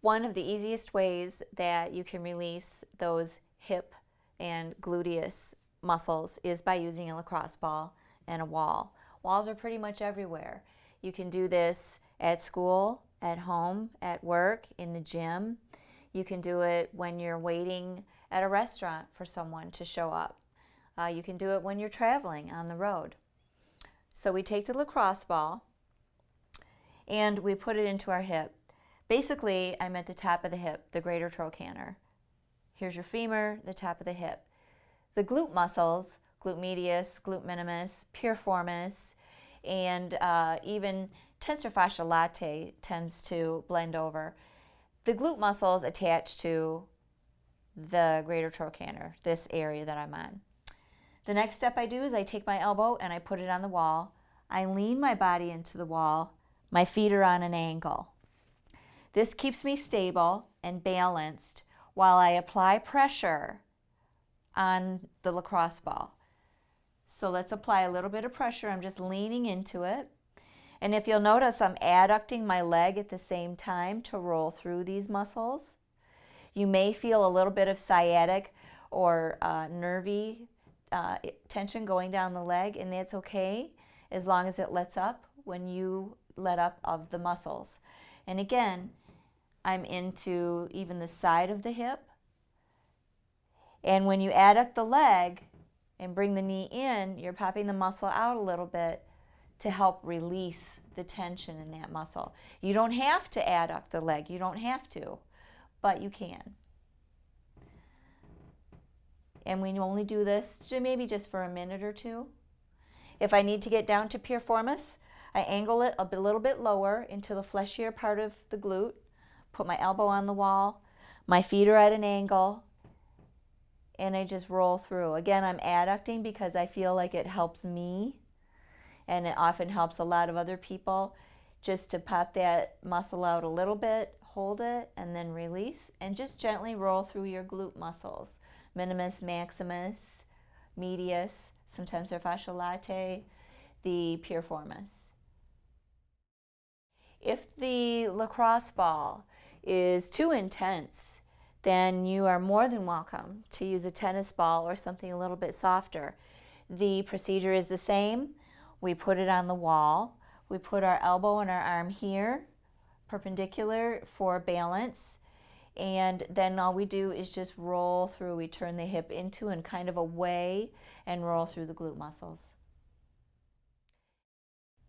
One of the easiest ways that you can release those hip and gluteus muscles is by using a lacrosse ball and a wall. Walls are pretty much everywhere. You can do this at school, at home, at work, in the gym. You can do it when you're waiting at a restaurant for someone to show up. You can do it when you're traveling on the road. So we take the lacrosse ball and we put it into our hip. Basically, I'm at the top of the hip, the greater trochanter. Here's your femur, the top of the hip. The glute muscles, glute medius, glute minimus, piriformis, and even tensor fasciae latae tends to blend over. The glute muscles attach to the greater trochanter, this area that I'm on. The next step I do is I take my elbow and I put it on the wall. I lean my body into the wall. My feet are on an angle. This keeps me stable and balanced while I apply pressure on the lacrosse ball. So let's apply a little bit of pressure. I'm just leaning into it. And if you'll notice, I'm adducting my leg at the same time to roll through these muscles. You may feel a little bit of sciatic or nervy tension going down the leg, and that's okay as long as it lets up when you let up of the muscles. And again, I'm into even the side of the hip. And when you adduct the leg and bring the knee in, you're popping the muscle out a little bit to help release the tension in that muscle. You don't have to adduct the leg, you don't have to, but you can. And we only do this maybe just for a minute or two. If I need to get down to piriformis, I angle it a little bit lower into the fleshier part of the glute, put my elbow on the wall, my feet are at an angle, and I just roll through. Again, I'm adducting because I feel like it helps me, and it often helps a lot of other people, just to pop that muscle out a little bit, hold it, and then release, and just gently roll through your glute muscles. Minimus, maximus, medius, some tensor fasciae latae, the piriformis. If the lacrosse ball is too intense, then you are more than welcome to use a tennis ball or something a little bit softer. The procedure is the same. We put it on the wall. We put our elbow and our arm here, perpendicular for balance. And then all we do is just roll through. We turn the hip into and kind of away and roll through the glute muscles.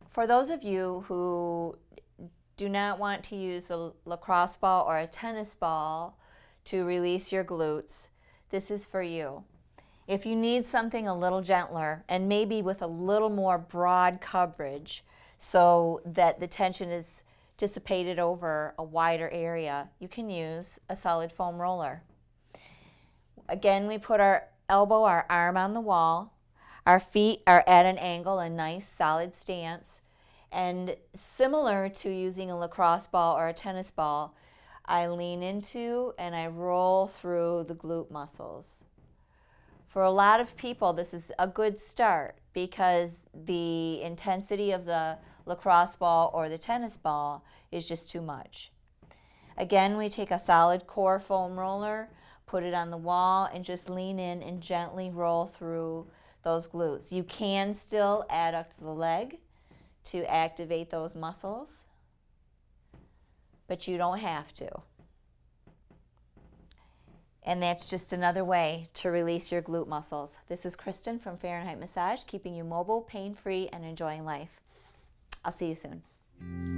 For those of you who do not want to use a lacrosse ball or a tennis ball to release your glutes, this is for you. If you need something a little gentler and maybe with a little more broad coverage so that the tension is dissipated over a wider area, you can use a solid foam roller. Again, we put our elbow, our arm on the wall. Our feet are at an angle, a nice solid stance. And similar to using a lacrosse ball or a tennis ball, I lean into and I roll through the glute muscles. For a lot of people, this is a good start because the intensity of the lacrosse ball or the tennis ball is just too much. Again, we take a solid core foam roller, put it on the wall, and just lean in and gently roll through those glutes. You can still adduct the leg to activate those muscles, but you don't have to. And that's just another way to release your glute muscles. This is Kristen from Fahrenheit Massage, keeping you mobile, pain-free, and enjoying life. I'll see you soon.